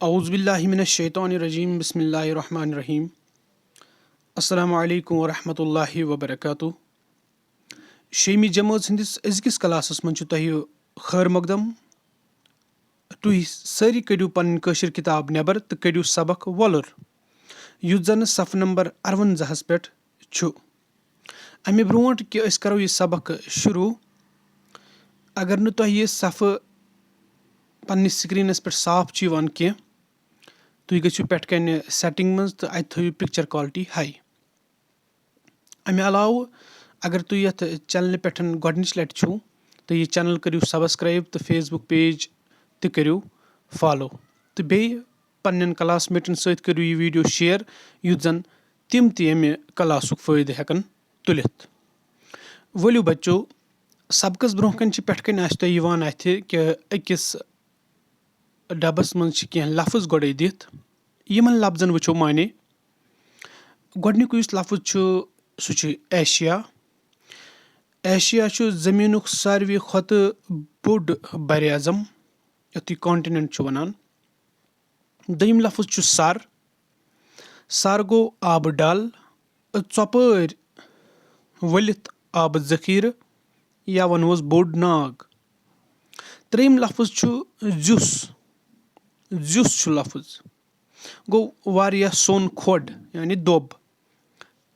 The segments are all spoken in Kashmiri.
أعوذ بالله من الشيطان الرجيم بسم الله الرحمن الرحيم السلام عليكم ورحمة الله وبركاته شیمی جمٲژ ہٕنٛدِس أزکِس کلاسس منٛز چھُ تۄہہِ خٲر مقدم تُہۍ سٲری کٔڑِو پنٕنۍ کٲشِر کِتاب نٮ۪بر تہٕ کٔڑِو سبق وۄلُر یُس زن صفہٕ نمبر 58 پٮ۪ٹھ چھُ امہِ برونٛٹھ کہِ أسۍ کرو یہِ سبق شروٗع اگر نہٕ تۄہہِ یہِ صفہٕ پننِس سکریٖنس پٮ۪ٹھ صاف چھُ یِوان کینٛہہ تُہۍ گٔژھِو پٮ۪ٹھ کنہِ سیٹنگ منٛز تہٕ اتہِ تھٲیِو پکچر کالٹی ہاے امہِ علاوٕ اگر تُہۍ یتھ چنلہِ پٮ۪ٹھ گۄڈنِچ لٹہِ چھُو تہٕ یہِ چنل کٔرِو سبسکرایب تہٕ فیس بُک پیج تہِ کٔرِو فالو تہٕ بیٚیہِ پننٮ۪ن کلاس میٹن سۭتۍ کٔرِو یہِ ویٖڈیو شیر یُتھ زن تِم تہِ امہِ کلاسُک فٲیدٕ ہٮ۪کن تُلِتھ ؤلِو بچو سبقس برونٛہہ کنہِ چھِ پٮ۪ٹھ کنہِ آسہِ تۄہہِ یِوان اتھِ کہِ أکِس ڈبس منٛز چھِ کینٛہہ لفظ گۄڈے دِتھ یِمن لفظن وٕچھو معنے گۄڈنیُک یُس لفظ چھُ سُہ چھُ ایشیا ایشیا چھُ زٔمیٖنُک ساروی کھۄتہٕ بوٚڑ بر اعظم یتھ یہِ کانٹِنٮ۪نٹ چھُ ونان دوٚیِم لفظ چھُ سر گوٚو آبہٕ ڈل ژۄپٲرۍ ؤلِتھ آبہٕ ذخیرٕ یا ونہوس بوٚڑ ناگ ترٛیٚیِم لفظ چھُ زیُس چھُ لفظ گوٚو واریاہ سوٚن کھۄڈ یعنی دوٚب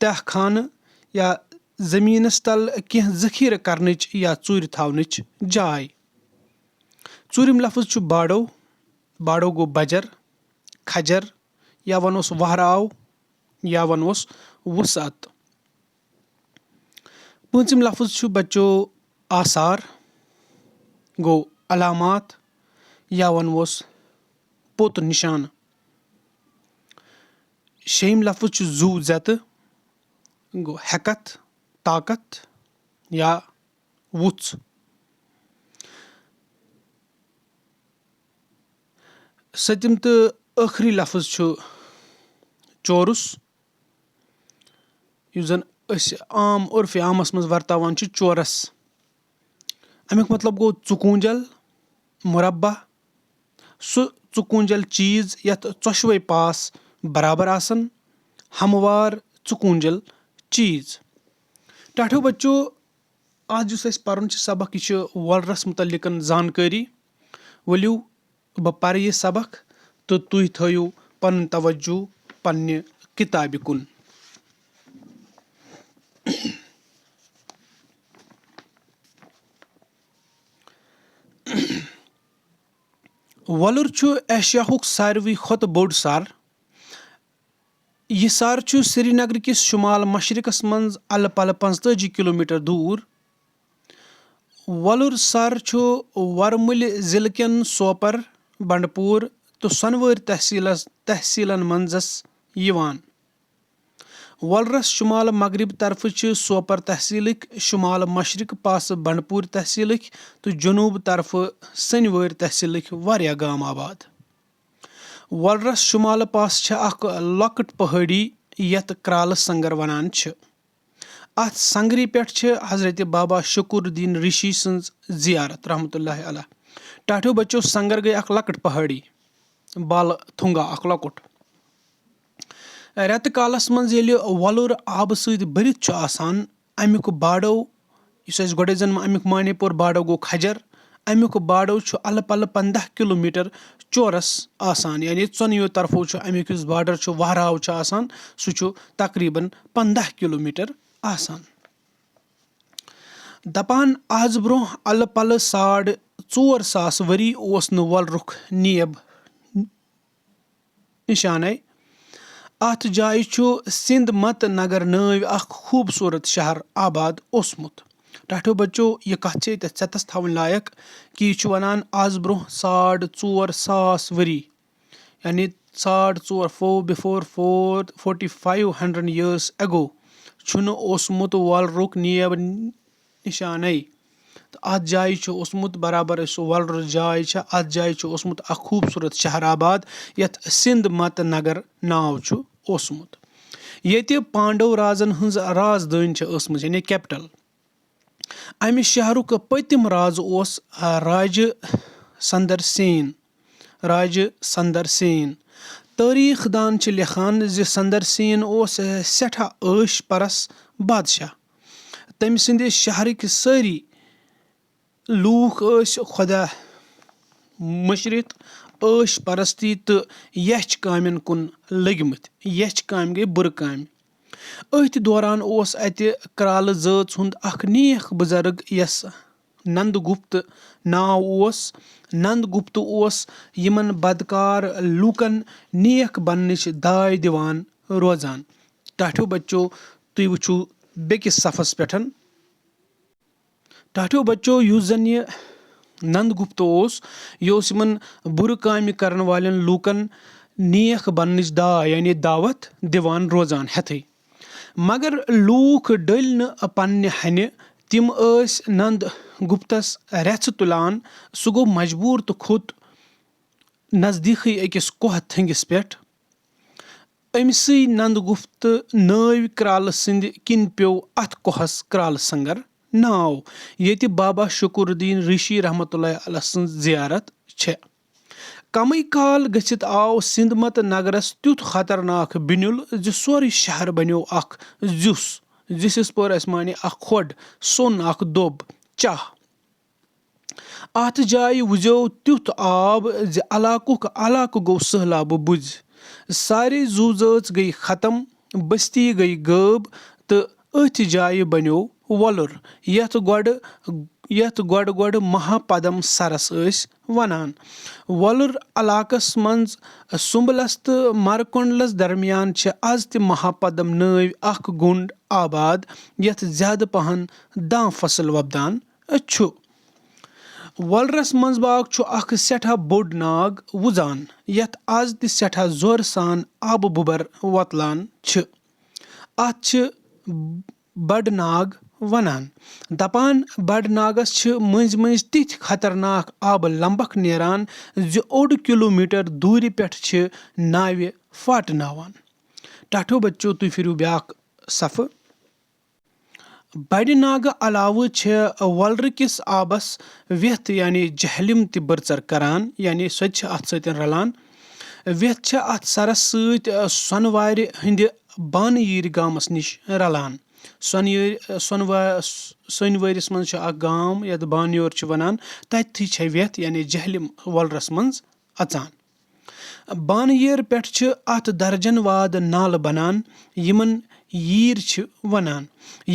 تہہ خانہٕ یا زٔمیٖنس تل کینٛہہ ذخیرٕ کرنٕچ یا ژوٗرِ تھاونٕچ جاے ژوٗرِم لفظ چھُ باڈو گوٚو بجر کھجر یا ونہوس وہراو یا ونہوس وُسعت پوٗژِم لفظ چھُ بچو آثار گوٚو علامات یا ونہوس پوٚت نِشانہٕ شیٚیِم لفظ چھُ زوٗ زٮ۪تہٕ گوٚو ہٮ۪کتھ طاقت یا وُژھ سٔتِم تہٕ ٲخری لفظ چھُ چورُس یُس زن أسۍ عام عرفِ عامس منٛز ورتاوان چھِ چورس امیُک مطلب گوٚو ژُکوٗنجل مُربع سُہ ژُکوٗنجل چیٖز یتھ ژۄشوے پاس برابر آسن ہموار ژُکوٗنجل چیٖز ٹاٹھیو بچو آز یُس اَسہِ پرُن چھُ سبق یہِ چھُ وۄلرس مُتعلِق زانکٲری ؤلِو بہٕ پرٕ یہِ سبق تہٕ تُہۍ تھٲیِو پنُن توجہ پننہِ کِتابہِ کُن وۄلُر چھُ ایشیاہُک ساروی کھۄتہٕ بوٚڑ سر یہِ سر چھُ سرینگرٕ کِس شُمال مشرقس منٛز الہٕ پلہٕ 45 کِلومیٖٹر دوٗر وۄلُر سر چھُ ورمُلہِ ضلعہٕ کٮ۪ن سوپر بنڈپوٗر تہٕ سۄنوٲرۍ تحصیٖلن منٛزس یِوان وۄلرس شُمال مغرب طرفہٕ چھِ سوپر تحصیٖلٕکۍ شُمال مشرق پاسہٕ بنڈپوٗر تحصیٖلٕکۍ تہٕ جنوٗب طرفہٕ سنِوٲرۍ تحصیٖلٕکۍ واریاہ گام آباد وۄلرس شُمالہٕ پاسہٕ چھےٚ اکھ لۄکٕٹ پہٲڑی یتھ کرالہٕ سنگر ونان چھِ اتھ سنگرِ پٮ۪ٹھ چھِ حضرت بابا شکوٗر الدیٖن رشی سٕنٛز زیارت رحمتہ اللہ علیہ ٹاٹھیو بچو سنگر گٔے اکھ لۄکٕٹ پہٲڑی بالہٕ تھُنگا اکھ لۄکُٹ رٮ۪تہٕ کالس منٛز ییٚلہِ وۄلُر آبہٕ سۭتۍ بٔرِتھ چھُ آسان امیُک باڈو یُس اَسہِ گۄڈے زن امیُک معنی پوٚر باڈو گوٚو کھجر امیُک باڈو چھُ الہٕ پلہٕ 15 کِلومیٖٹر چورس آسان یعنی ژۄنوٕیو طرفو چھُ امیُک یُس باڈر چھُ وہراو چھُ آسان سُہ چھُ تقریٖبن 15 کِلومیٖٹر آسان دپان آز برونٛہہ الہٕ پلہٕ 4,500 ؤری اوس نہٕ وۄلرُک نیب نشانے اتھ جایہِ چھُ سِنٛد مت نگر نٲوۍ اکھ خوٗبصوٗرت شہر آباد اوسمُت ٹاٹھیو بچو یہِ کتھ چھِ ییٚتٮ۪تھ ژٮ۪تس تھاوٕنۍ لایق کہِ یہِ چھُ ونان آز برونٛہہ 4,500 ؤری یعنی 4,500 years ago چھُنہٕ اوسمُت وۄلرُک نیب نشانے تہٕ اتھ جایہِ چھُ اوسمُت برابر یُس وۄلرٕچ جاے چھےٚ اتھ جایہِ چھُ اوسمُت اکھ خوٗبصوٗرت شہر آباد یتھ سِنٛد مت نگر ناو چھُ اوسمُت ییٚتہِ پانڈو رازن ہٕنٛز رازدٲنۍ چھِ ٲسمٕژ یعنی کیپٹل امہِ شہرُک پٔتِم راز اوس راجہِ سندر سین راجہِ سندر سین تٲریٖخ دان چھِ لیکھان زِ سندر سین اوس سٮ۪ٹھاہ عٲش پرس بادشاہ تٔمۍ سٕنٛدِ شہرٕکۍ سٲری لوٗکھ ٲسۍ خۄدا مٔشرت عٲش پرستی تہٕ یچھ کامٮ۪ن کُن لٔگمٕتۍ یچھ کامہِ گٔے بُرٕ کامہِ أتھۍ دوران اوس اَتہِ کرالہٕ زٲژ ہُنٛد اکھ نیک بُزرگ یس نند گُپت ناو اوس نند گُپت اوس یِمن بدکار لوٗکن نیک بننٕچ داے دِوان روزان ٹاٹھیو بچو تُہۍ وٕچھِو بیٚکِس صفس پٮ۪ٹھ ٹاٹھیو بچو یُس زن یہِ نند گُپت اوس یہِ اوس یِمن بُرٕ کامہِ کرن والٮ۪ن لوٗکن نیک بننٕچ داے یعنی دعوت دِوان روزان ہیٚتھٕے مگر لوٗکھ ڈٔلۍ نہٕ پننہِ ہنہِ تِم ٲسۍ نند گُپتس رٮ۪ژٕ تُلان سُہ گوٚو مجبوٗر تہٕ کھوٚت نزدیٖکھٕے أکِس کوہ تھٔنگِس پٮ۪ٹھ أمسٕے نند گُپت نٲوۍ کرالہٕ سٕنٛدِ کِنۍ پیوٚو اتھ کوہس کرالہٕ سنگر ناو ییٚتہِ بابا شُکُر الدیٖن رشی رحمتہ اللہ علیہ سٕنٛز زیارت چھےٚ کمٕے کال گٔژھِتھ آو سِنٛدمت نگرس تیُتھ خطرناک بِنیُل زِ سورُے شہر بنیو اکھ زِیُس زِسِس پٲر اسہِ مانے اکھ کھۄڈ سوٚن اکھ دوٚب چاہ اتھ جایہِ وُزیو تیُتھ آب زِ علاقُک گوٚو سہلابہٕ بُزۍ سارے زُو زٲژ گٔے ختم بستی گٔے غٲب تہٕ أتھۍ جایہِ بنیو وۄلُر یتھ گۄڈٕ مہاپدم سرس ٲسۍ ونان وۄلُر علاقس منٛز سُمبلس تہٕ مرکونڈلس درمیان چھِ آز تہِ مہاپدم نٲوۍ اکھ گُنٛڈ آباد یتھ زیادٕ پہن دان فصل وۄپدان چھُ وۄلرس منٛز باغ چھُ اکھ سٮ۪ٹھاہ بوٚڑ ناگ وُزان یتھ آز تہِ سٮ۪ٹھاہ زورٕ سان آبہٕ بُبر وۄتلان چھِ اتھ چھِ بڑٕ ناگ ونان دپان بڑٕ ناگس چھِ مٔنٛزۍ مٔنٛزۍ تِتھۍ خطرناک آبہٕ لمبکھ نیران زِ 1.5 کِلومیٖٹر دوٗرِ پٮ۪ٹھ چھِ ناوِ فاٹناوان ٹاٹھیو بچو تُہۍ پھِرِو بیٛاکھ صفہٕ بڑِ ناگہٕ علاوٕ چھےٚ وۄلرٕ کِس آبس ویٚتھ یعنی جہلِم تہِ بٔرژر کران یعنی سۄ تہِ چھِ اتھ سۭتۍ رلان ویٚتھ چھےٚ اتھ سرس سۭتۍ سۄنہٕ وارِ ہٕنٛدِ بانہٕ ییٖرِ گامس نِش رلان سۄنہٕ وٲرِس منٛز چھُ اکھ گام یتھ بانیور چھِ ونان تتہِ چھےٚ ویٚتھ یعنی جہلِم وۄلرس منٛز اژان بانہٕ ییر پٮ۪ٹھ چھِ اتھ درجن واد نالہٕ بنان یِمن ییٖر چھِ ونان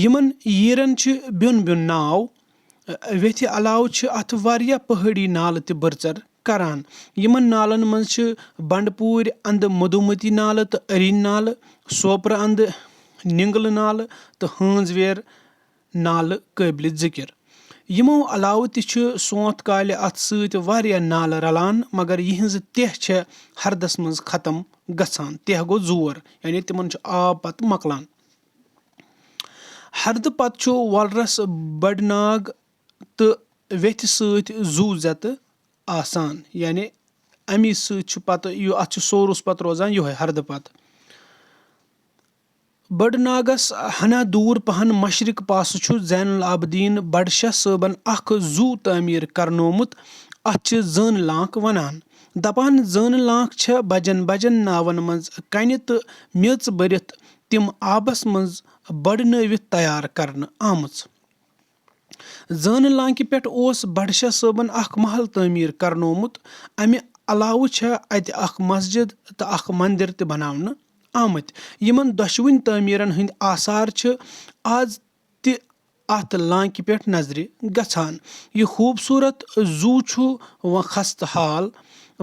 یِمن ییٖرن چھِ بیوٚن بیوٚن ناو ویٚتھِ علاوٕ چھِ اتھ واریاہ پہٲڑی نالہٕ تہِ بٔرژر کران یِمن نالن منٛز چھِ بنڈپوٗرِ انٛدٕ مدومتی نالہٕ تہٕ أرِنۍ نالہٕ سوپرٕ انٛدٕ نِنگلہٕ نالہٕ تہٕ ہٲنٛزویر نالہٕ قٲبلِ ذِکِر یِمو علاوٕ تہِ چھُ سونٛتھ کالہِ اتھ سۭتۍ واریاہ نالہٕ رلان مگر یِہنٛزٕ تہہ چھےٚ ہردس منٛز ختم گژھان تہہ گوٚو زور یعنی تِمن چھُ آب پتہٕ مۄکلان ہردٕ پتہٕ چھُ وۄلرس بڑِ ناگ تہٕ ویٚتھِ سۭتۍ زُو زٮ۪تہٕ آسان یعنی امی سۭتۍ چھُ پتہٕ اتھ چھُ سورُس پتہٕ روزان یِہوے ہردٕ پتہٕ بڑٕ ناگس ہنا دوٗر پہن مشرق پاسہٕ چھُ زین العابدیٖن بڈشاہ صٲبن اکھ زُو تعمیٖر کرنومُت اتھ چھِ زٲنہٕ لانٛک ونان دپان زٲنہٕ لانٛک چھےٚ بجن بجن ناون منٛز کنہِ تہٕ میٚژ بٔرِتھ تِم آبس منٛز بڑنٲوِتھ تیار کرنہٕ آمٕژ زٲنہٕ لانٛکہِ پٮ۪ٹھ اوس بڈشاہ صٲبن اکھ محل تعمیٖر کرنومُت امہِ علاوٕ چھےٚ اتہِ اکھ مسجد تہٕ اکھ مندر تہِ بناونہٕ آمٕتۍ یِمن دۄشوٕنی تعمیٖرن ہٕنٛدۍ آثار چھِ آز تہِ اتھ لانٛکہِ پٮ۪ٹھ نظرِ گژھان یہِ خوٗبصوٗرت زُو چھُ خستہٕ حال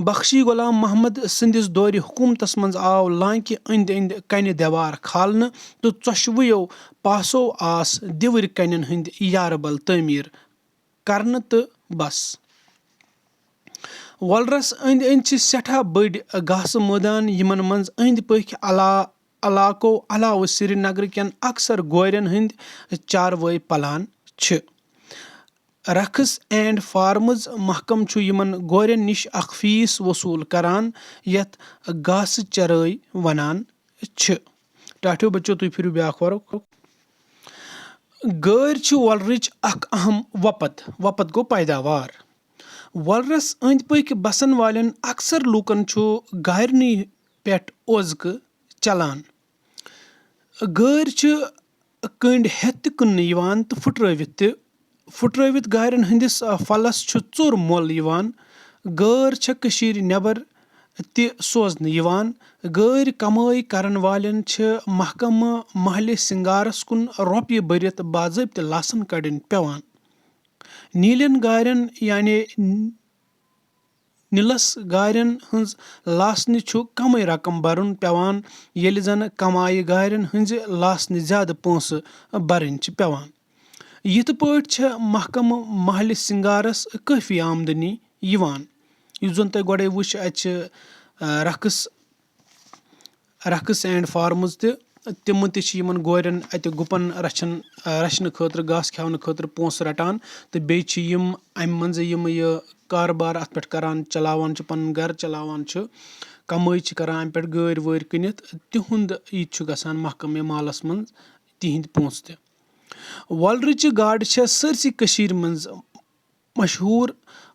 بخشی غلام محمد سٕنٛدِس دورِ حکوٗمتس منٛز آو لانٛکہِ أنٛدۍ أنٛدۍ کنہِ دیوار کھالنہٕ تہٕ ژۄشوٕیو پاسو آس دِوٕرۍ کنٮ۪ن ہٕنٛدۍ یارٕبل تعمیٖر کرنہٕ تہٕ بس وۄلرس أنٛدۍ أنٛدۍ چھِ سٮ۪ٹھاہ بٔڑۍ گاسہٕ مٲدان یِمن منٛز أنٛدۍ پٔکۍ علاقو علاوٕ سرینگرٕ کٮ۪ن اکثر گورٮ۪ن ہٕنٛدۍ چاروٲے پلان چھِ رکھس اینڈ فارمز محکم چھُ یِمن گورٮ۪ن نِش اکھ فیٖس وصوٗل کران یتھ گاسہٕ چرٲے ونان چھِ ٹاٹھیو بچو تُہۍ پھِرِو بیٛاکھ گٲرۍ چھِ وۄلرٕچ اکھ اہم وۄپد گوٚو پیداوار وَلرَس أنٛدۍ پٔکۍ بسن والٮ۪ن اکثر لوٗکن چھُ گارنٕے پٮ۪ٹھ اوزکہٕ چلان. گٲرۍ چھِ کنڈۍ ہٮ۪تھ تہِ کٕننہٕ یِوان تہٕ پھٕٹرٲوِتھ گارٮ۪ن ہٕنٛدِس پھلس چھُ ژوٚر مۄل یِوان. گٲر چھےٚ کٔشیٖرِ نٮ۪بر تہِ سوزنہٕ یِوان. گٲرۍ کمٲے کرن والٮ۪ن چھِ محکمہٕ محلہِ سِنگارس کُن رۄپیہِ بٔرِتھ باضٲبطہٕ لاسن کڑٕنۍ پیوان. نیٖلٮ۪ن گارٮ۪ن یعنی نِلس گارٮ۪ن ہٕنٛز لاسنہِ چھُ کمٕے رقم برُن پیوان ییٚلہِ زن کمایہِ گارٮ۪ن ہٕنٛزِ لاسنہِ زیادٕ پونٛسہٕ برٕنۍ چھِ پیوان. یِتھ پٲٹھۍ چھےٚ محکمہٕ محلہِ سِنگارس کٲفی آمدنی یِوان. یُس زن تۄہہِ گۄڈے وٕچھ اتہِ چھِ رقٕس اینڈ فارمٕز تہِ تِمہٕ تہِ چھِ یِمن گورٮ۪ن اتہِ گُپن رچھنہٕ خٲطرٕ گاسہٕ کھٮ۪ونہٕ خٲطرٕ پونٛسہٕ رٹان تہٕ بیٚیہِ چھِ یِم امہِ منٛزٕ یِم یہِ کاربار اتھ پٮ۪ٹھ کران چلاوان چھِ پنُن گرٕ چلاوان چھِ کمٲے چھِ کران امہِ پٮ۪ٹھ گٲرۍ وٲرۍ کٕنِتھ تِہُنٛد یہِ تہِ چھُ گژھان محکمہِ مالس منٛز تِہنٛدۍ پونٛسہٕ تہِ. وۄلرٕچہِ گاڈٕ چھےٚ سٲرسٕے کٔشیٖر منٛز مشہوٗر.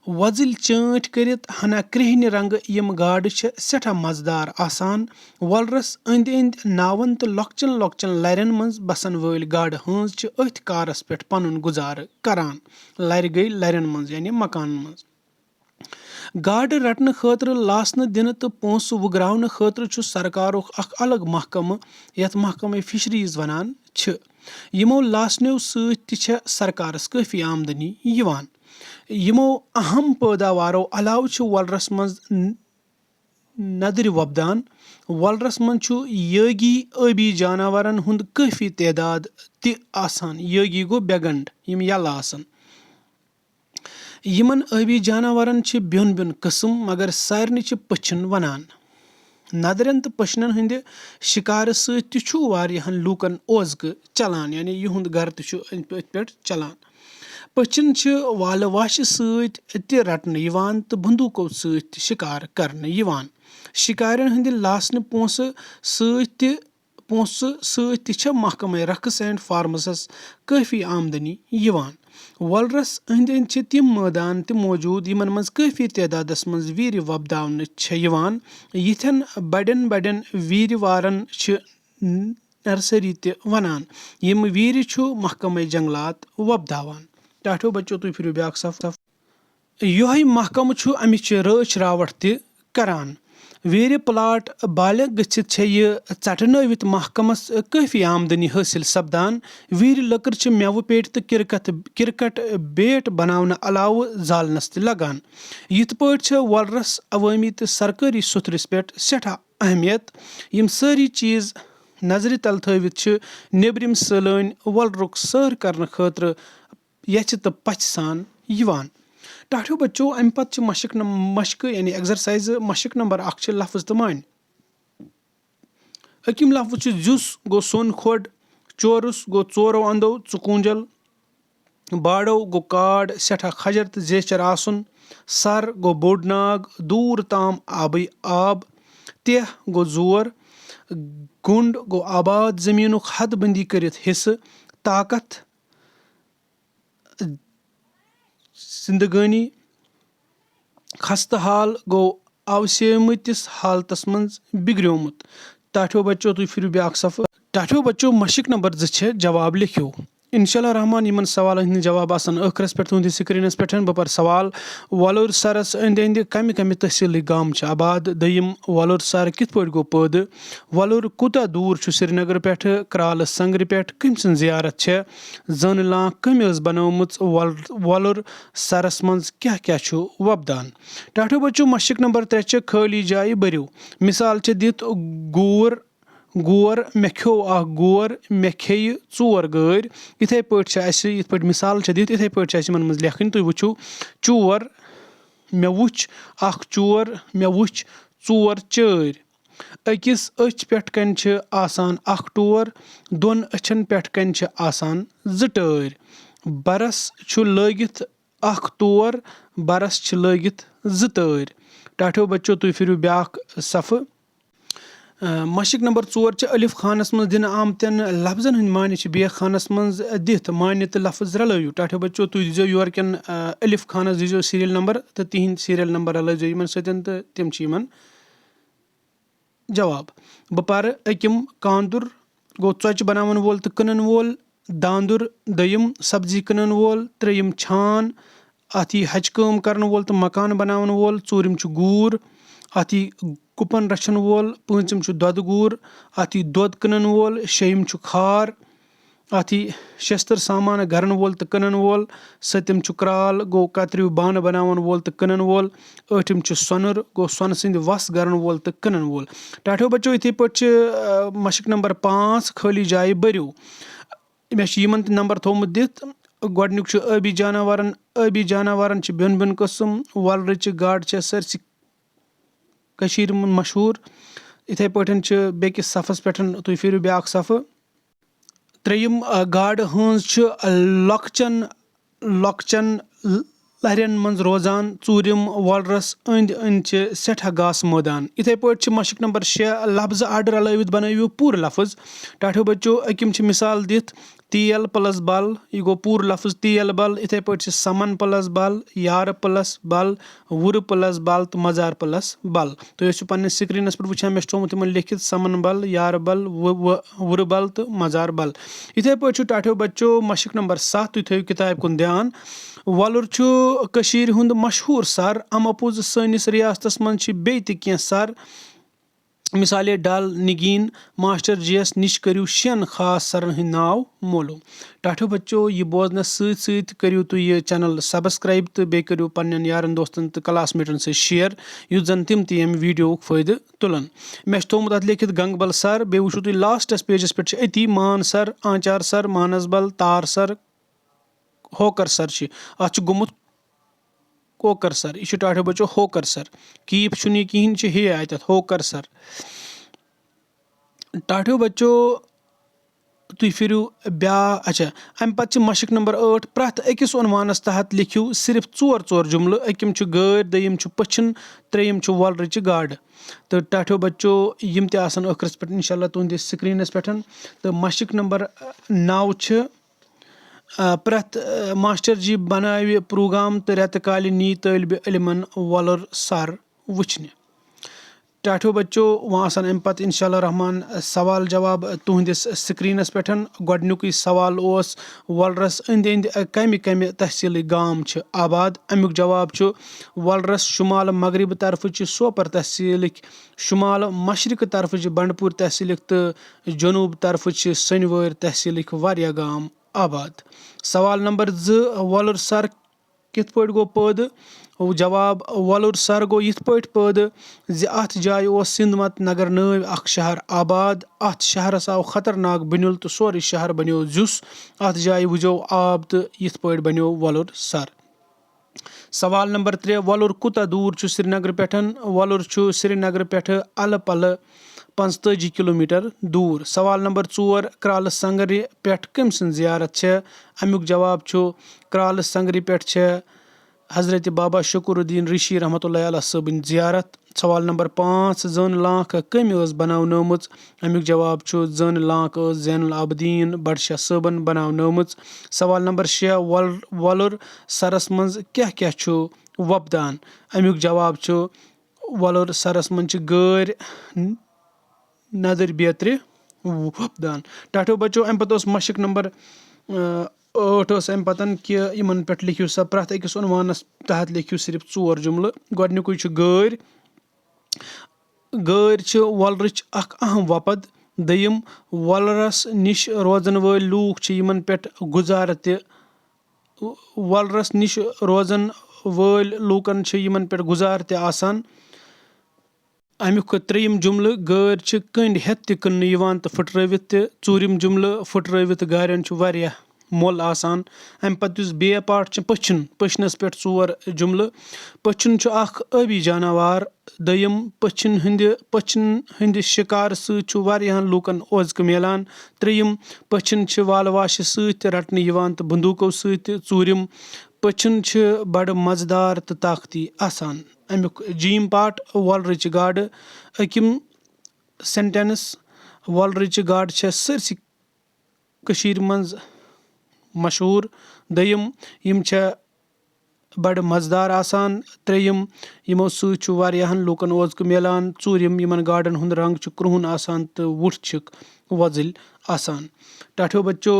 وۄزٕلۍ چٲنٛٹھۍ کٔرِتھ ہنا کرٛہنہِ رنٛگہٕ یِم گاڈٕ چھِ سٮ۪ٹھاہ مزٕدار آسان. وۄلرس أنٛدۍ أنٛدۍ ناون تہٕ لۄکچن لۄکچن لرٮ۪ن منٛز بسن وٲلۍ گاڈٕ ہٲنز چھِ أتھۍ کارس پٮ۪ٹھ پنُن گُزارٕ کران. لرِ گٔے لرٮ۪ن منٛز یعنی مکانن منٛز. گاڈٕ رٹنہٕ خٲطرٕ لاسنہٕ دِنہٕ تہٕ پونٛسہٕ وُگراونہٕ خٲطرٕ چھُ سرکارُک اکھ الگ محکمہٕ یتھ محکمے فشریٖز ونان چھِ. یِمو لاسنیو سۭتۍ تہِ چھےٚ سرکارس کٲفی آمدنی یِوان. یِمو اہم پٲداوارو علاوٕ چھُ وۄلرس منٛز نَدٕرِ وۄپدان. وۄلرس منٛز چھُ یٲگی ٲبی جاناوارن ہُنٛد کٲفی تعداد تہِ آسان. یٲگی گوٚو بےٚ گنٛڈ یِم یلہٕ آسان. یِمن ٲبی جاناوارن چھِ بیوٚن بیوٚن قٕسم مگر سارنٕے چھِ پٔچھِن ونان. نَدرٮ۪ن تہٕ پٔچھنن ہٕنٛدِ شِکارٕ سۭتۍ تہِ چھُ واریاہن لوٗکن اوزکہٕ چلان یعنی یِہُنٛد گرٕ تہِ چھُ أتھۍ پٮ۪ٹھ چلان. پٔژھِن چھِ والہٕ واش سۭتۍ تہِ رٹنہٕ یِوان تہٕ بندوٗقو سۭتۍ تہِ شِکار کرنہٕ یِوان. شِکارٮ۪ن ہٕنٛدِ لاسنہٕ پونٛسہٕ سۭتۍ تہِ چھےٚ محکمے رقٕس اینڈ فارمزس کٲفی آمدنی یِوان. وۄلرس أنٛدۍ أنٛدۍ چھِ تِم مٲدان تہِ موٗجوٗد یِمن منٛز کٲفی تعدادس منٛز ویٖرِ وۄپداونہٕ چھےٚ یِوان. یِتھٮ۪ن بڑٮ۪ن بڑٮ۪ن ویٖرِ وارن چھِ نرسری تہِ ونان. یِم ویٖرِ چھُ محکمے جنگلات وۄپداوان. ٹاٹھیو بچو تُہۍ پھِرِو بیاکھ صف. یِہوے محکمہٕ چھُ امِچ رٲچھ راوٹھ تہِ کران. ویٖرِ پلاٹ بالغ گٔژھِتھ چھےٚ یہِ ژٹنٲوِتھ محکمس کٲفی آمدنی حٲصِل سپدان. ویٖرِ لٔکٕر چھِ میوٕ پیٹہِ تہٕ کِرکٹ بیٹ بناونہٕ علاوٕ زالنس تہِ لگان. یِتھ پٲٹھۍ چھےٚ وۄلرس عوٲمی تہٕ سرکٲری سُتھرس پٮ۪ٹھ سٮ۪ٹھاہ اہمیت. یِم سٲری چیٖز نظرِ تل تھٲوِتھ چھِ نیبرِم سٲلٲنۍ وۄلرُک سٲر کرنہٕ خٲطرٕ یژھِ تہٕ پژھِ سان یِوان. ٹاٹھیو بچو امہِ پتہٕ چھِ مشقہٕ یعنی ایگزرسایزٕ. مشق نمبر 1 چھِ لفظ تہٕ معنی. أکِم لفظ چھُ زِیُس گوٚو سوٚن کھۄڈ. چورُس گوٚو ژورو انٛدو ژُکوٗنجل. باڈو گوٚو کاڈ سٮ۪ٹھاہ کھجر تہٕ زیچھر آسُن. سر گوٚو بوٚڑ ناگ دوٗر تام آبٕے آب. تیہ گوٚو زور. گُنٛڈ گوٚو آباد زٔمیٖنُک حد بٔنٛدی کٔرِتھ حِصہٕ. طاقت زندگٲنی. خستہٕ حال گوٚو اوسیمٕتِس حالتس منٛز بِگڑیومُت. ٹاٹھیو بچو تُہۍ پھِرِو بیاکھ صفہٕ. ٹاٹھیو بچو مشق نمبر 2 چھےٚ جواب لیکھِو. انشاء اللہ رحمان یِمن سوالن ہٕنٛدۍ جواب آسن ٲخرس پٮ۪ٹھ تُہنٛدِس سکریٖنس پٮ۪ٹھ. بہٕ پرٕ سوال. وۄلُر سرس أنٛدۍ أنٛدۍ کمہِ کمہِ تحصیٖلٕکۍ گام چھِ آباد. دوٚیِم وۄلُر سر کِتھ پٲٹھۍ گوٚو پٲدٕ. وۄلُر کوٗتاہ دوٗر چھُ سرینگرٕ پٮ۪ٹھٕ. کرالہٕ سنگرٕ پٮ۪ٹھ کٔمۍ سٕنٛز زیارت چھےٚ. زٲنہٕ لانٛکھ کٔمۍ ٲس بنٲومٕژ. وۄلُر سرس منٛز کیاہ کیاہ چھُ وۄپدان. ٹاٹھیو بچو مشق نمبر 3 چھِ خٲلی جایہِ بٔرِو. مثال چھِ دِتھ گور مےٚ کھیوٚو اکھ گور مےٚ کھیٚیہِ 4 گٲرۍ. یِتھے پٲٹھۍ چھِ اَسہِ یِتھ پٲٹھۍ مِثال چھِ دِتھ یِتھے پٲٹھۍ چھِ اَسہِ یِمن منٛز لیکھٕنۍ. تُہۍ وٕچھِو چور مےٚ وٕچھ اکھ چور مےٚ وٕچھ 4 چٲرۍ. أکِس أچھ پٮ۪ٹھ کنۍ چھِ آسان اکھ ٹور. 2 أچھن پٮ۪ٹھ کنۍ چھِ آسان 2 ٹٲرۍ. برس چھُ لٲگِتھ اکھ تور برس چھِ لٲگِتھ 2 تٲرۍ. ٹاٹھیو بچو تُہۍ پھِرِو بیاکھ صفہٕ. مشق نمبر 4 چھِ ألِف خانس منٛز دِنہٕ آمتٮ۪ن لفظن ہٕنٛدۍ معنی چھِ بیٚیہِ خانس منٛز دِتھ معنی تہٕ لفظ رلٲیِو ٹاٹھیو بچو تُہۍ دیٖزیو یورٕکٮ۪ن ألِف خانس دیٖزیو سیٖریل نمبر تہٕ تِہنٛدۍ سیٖریل نمبر رلٲیزیو یِمن سۭتۍ تہٕ تِم چھِ یِمن جواب بہٕ پرٕ أکِم کاندُر گوٚو ژۄچہِ بناون وول تہٕ کٕنن وول داندُر دوٚیِم سبزی کٕنن وول ترٛیٚیِم چھان اَتھ یی ہچہِ کٲم کرن وول تہٕ مکان بناون وول ژوٗرِم چھُ گوٗر اَتھ یی گُپن رچھن وول پوٗنٛژِم چھُ دۄدٕ گوٗر اَتھ یی دۄد کٕنن وول شیٚیِم چھُ کھار اَتھ یی شستٕر سامان گرن وول تہٕ کٕنن وول سٔتِم چھُ کرال گوٚو کترِو بانہٕ بناون وول تہٕ کٕنن وول ٲٹھِم چھُ سۄنُر گوٚو سۄنہٕ سٕنٛدِ وَس گرن وول تہٕ کٕنن وول ٹاٹھیو بچو یِتھٕے پٲٹھۍ چھِ مشق نمبر 5 خٲلی جایہِ بٔرِو مےٚ چھُ یِمن تہِ نمبر تھومُت دِتھ گۄڈٕنیُک چھُ ٲبی جاناوارن چھِ بیٚون بیٚون قٕسم وۄلرٕچہِ گاڈٕ چھِ سٲرسٕے کٔشیٖرِ منٛز مشہوٗر یِتھٕے پٲٹھۍ چھِ بیٚکِس صفس پٮ۪ٹھ تُہۍ پھِرِو بیٛاکھ صفہٕ ترٛیٚیِم گاڈٕ ہٲنٛز چھِ لۄکچن لرٮ۪ن منٛز روزان ژوٗرِم وۄلرس أنٛدۍ أنٛدۍ چھِ سٮ۪ٹھاہ گاسہٕ مٲدان یِتھٕے پٲٹھۍ چھِ مشق نمبر 6 لفظہٕ اَڈٕ رلٲوِتھ بنٲوِو پوٗرٕ لفظ ٹاٹھیو بچو أکِم چھِ مِثال دِتھ تیل پلس بل یہِ گوٚو پوٗرٕ لفظ تیل بل یِتھٕے پٲٹھۍ چھِ سمن پلس بل یارٕ پلس بل وُرٕ پلس بل تہٕ مزار پلس بل تُہۍ ٲسِو پننِس سکریٖنس پٮ۪ٹھ وٕچھان مےٚ چھُ تھومُت یِمن لیکھِتھ سمن بل یارٕ بل وُرٕ بل تہٕ مزار بل یِتھٕے پٲٹھۍ چھُ ٹاٹھیو بچو مشق نمبر 7 تُہۍ تھٲیِو کِتابہِ کُن دیان وۄلُر چھُ کٔشیٖرِ ہُنٛد مشہوٗر سر اَمہِ اپوٚز سٲنِس رِیاستس منٛز چھِ بیٚیہِ تہِ کینٛہہ سر مِثالے ڈل نگیٖن ماسٹر جی یس نِش کٔرِو 6 خاص سرن ہٕنٛدۍ ناو معلوٗم ٹاٹھیو بچو یہِ بوزنس سۭتۍ سۭتۍ کٔرِو تُہۍ یہِ چینل سبسکرایب تہٕ بیٚیہِ کٔرِو پننٮ۪ن یارن دوستن تہٕ کلاس میٹن سۭتۍ شیر یُتھ زن تِم تہِ ییٚمہِ ویٖڈیوُک فٲیدٕ تُلن مےٚ چھُ تھومُت اتھ لیکھِتھ گنگبل سر بیٚیہِ وٕچھِو تُہۍ لاسٹس پیجس پٮ۪ٹھ چھِ أتی مان سر آنچار سر مانسبل تار سر ہوکر سر چھِ اتھ چھُ گوٚمُت کوکر سر یہِ چھُ ٹاٹھیو بچو ہوکر سر کیٖپ چھُنہٕ یہِ کِہینۍ چھُ ہے اتٮ۪تھ ہوکر سر ٹاٹھیو بچو تُہۍ پھِرِو اچھا امہِ پتہٕ چھِ مشق نمبر 8 پرٛٮ۪تھ أکِس عنوانس تحت لیکھِو صرف 4 جملہٕ أکِم چھُ گٲرۍ دوٚیِم چھُ پٔچھِن ترٛیٚیِم چھُ وۄلرٕچہِ گاڈٕ تہٕ ٹاٹھیو بچو یِم تہِ آسن ٲخرس پٮ۪ٹھ انشاء اللہ تُہنٛدِس سکریٖنس پٮ۪ٹھ تہٕ مشق نمبر 9 چھِ پرٛٮ۪تھ ماسٹر جی بناوِ پروگرام تہٕ رٮ۪تہٕ کالہِ نی طٲلبہِ علمن وۄلُر سر وٕچھنہِ ٹاٹھیو بچو وۄنۍ آسن امہِ پتہٕ انشاء اللہ رحمان سوال جواب تُہنٛدِس سکریٖنس پٮ۪ٹھ گۄڈنیُکُے سوال اوس وۄلرس أنٛدۍ أنٛدۍ کمہِ کمہِ تحصیٖلٕکۍ گام چھِ آباد امیُک جواب چھُ وۄلرس شُمال مغربہٕ طرفہٕ چھِ سوپر تحصیٖلٕکۍ شُمال مشرقہٕ طرفہٕ چھِ بنڈپوٗر تحصیٖلٕکۍ تہٕ جنوٗب طرفہٕ چھِ سۄنوٲرۍ تحصیٖلٕکۍ واریاہ گام آباد سوال نمبر 2 وۄلُر سر کِتھ پٲٹھۍ گوٚو پٲدٕ جواب وۄلُر سر گوٚو یِتھ پٲٹھۍ پٲدٕ زِ اتھ جایہِ اوس سِنٛدمت نگر نٲوۍ اکھ شہر آباد اتھ شہرس آو خطرناک بُنِل تہٕ سورُے شہر بنیو زیُس اتھ جایہِ وُزیو آب تہٕ یِتھ پٲٹھۍ بنیو وۄلُر سر سوال نمبر 3 وۄلُر کوٗتاہ دوٗر چھُ سرینگرٕ پٮ۪ٹھ وۄلُر چھُ سرینگرٕ پٮ۪ٹھٕ الہٕ پلہٕ 45 کِلوٗمیٖٹر دوٗر سوال نمبر 4 کرالہٕ سنگرِ پٮ۪ٹھ کٔمۍ سٕنٛز زیارت چھےٚ امیُک جواب چھُ کرالہٕ سنگرِ پٮ۪ٹھ چھےٚ حضرت بابا شکوٗر الدیٖن رِشی رحمتہ اللہ علیہ صٲبٕنۍ زیارت سوال نمبر 5 زٲنہٕ لانٛکھ کٔمۍ ٲس بناونٲمٕژ امیُک جواب چھُ زٲنہٕ لانٛکھ ٲس زین العابدیٖن بڈشاہ صٲبن بناونٲمٕژ سوال نمبر 6 وۄلُر سرس منٛز کیاہ کیاہ چھُ وۄپدان امیُک جواب چھُ وۄلُر سرس منٛز چھِ گٲرۍ نَدٕرۍ بیترِ وۄپدان ٹاٹھیو بچو امہِ پتہٕ اوس مشق نمبر 8 ٲس امہِ پتہٕ کہِ یِمن پٮ۪ٹھ لیکھِو سا پرٛٮ۪تھ أکِس عنوانس تحت لیکھِو صرف 4 جملہٕ گۄڈنیُکُے چھُ گٲرۍ چھِ وۄلرٕچ اکھ اہم وۄپد دوٚیِم وۄلرس نِش روزن وٲلۍ لوٗکھ چھِ یِمن پٮ۪ٹھ گُزارٕ تہِ وۄلرس نِش روزن وٲلۍ لوٗکن چھِ یِمن پٮ۪ٹھ گُزارٕ تہِ آسان امیُک 3یِم جملہٕ گٲرۍ چھِ کٔنڈۍ ہٮ۪تھ تہِ کٕننہٕ یِوان تہٕ پھٕٹرٲوِتھ تہِ 4یِم جملہٕ پھٕٹرٲوِتھ گارٮ۪ن چھُ واریاہ مۄل آسان امہِ پتہٕ یُس بیٚیہِ پارٹ چھُ پٔچھنس پٮ۪ٹھ 4 جملہٕ پٔچھِن چھُ اکھ ٲبی جاناوار دوٚیِم پٔچھِن ہٕنٛدِ شِکارٕ سۭتۍ چھُ واریاہن لوٗکن اوزکہٕ میلان 3یِم پٔچھِن چھِ والہٕ واشہِ سۭتۍ تہِ رٹنہٕ یِوان تہٕ بندوٗقو سۭتۍ تہِ 4یِم پٔچھِن چھِ بڑٕ مزٕدار تہٕ طاقتی آسان امیُک جیٖم پارٹ وۄلرٕچہِ گاڈٕ أکِم سٮ۪نٹٮ۪نٕس وۄلرٕچہِ گاڈٕ چھےٚ سٲرسٕے کٔشیٖرِ منٛز مشہوٗر. دوٚیِم یِم چھےٚ بَڑٕ مَزٕدار آسان. ترٛیٚیِم یِمو سۭتۍ چھُ واریاہَن لوٗکَن اوزکہٕ مِلان. ژوٗرِم یِمَن گاڈَن ہُنٛد رنٛگ چھُ کرٛہُن آسان تہٕ وُٹھ چھِکھ وۄزٕلۍ آسان. ٹاٹھیو بَچو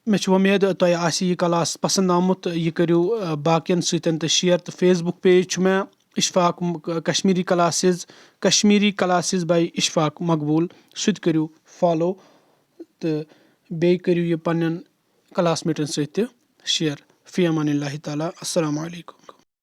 مےٚ چھِ وۄمید تۄہہِ آسہِ یہِ کلاس پَسنٛد آمُت. یہِ کٔرِو باقٕیَن سۭتۍ تہِ شِیَر. تہٕ فیس بُک پیج چھُ مےٚ اِشفاق کشمیٖری کلاسِز باے اِشفاق مقبوٗل. سُہ تہِ کٔرِو فالو تہٕ بیٚیہِ کٔرِو یہِ پنٛنٮ۪ن کلاس میٹَن سۭتۍ تہِ شِیَر. فی امان اللہ تعالیٰ. اَسَلامُ علیکُم.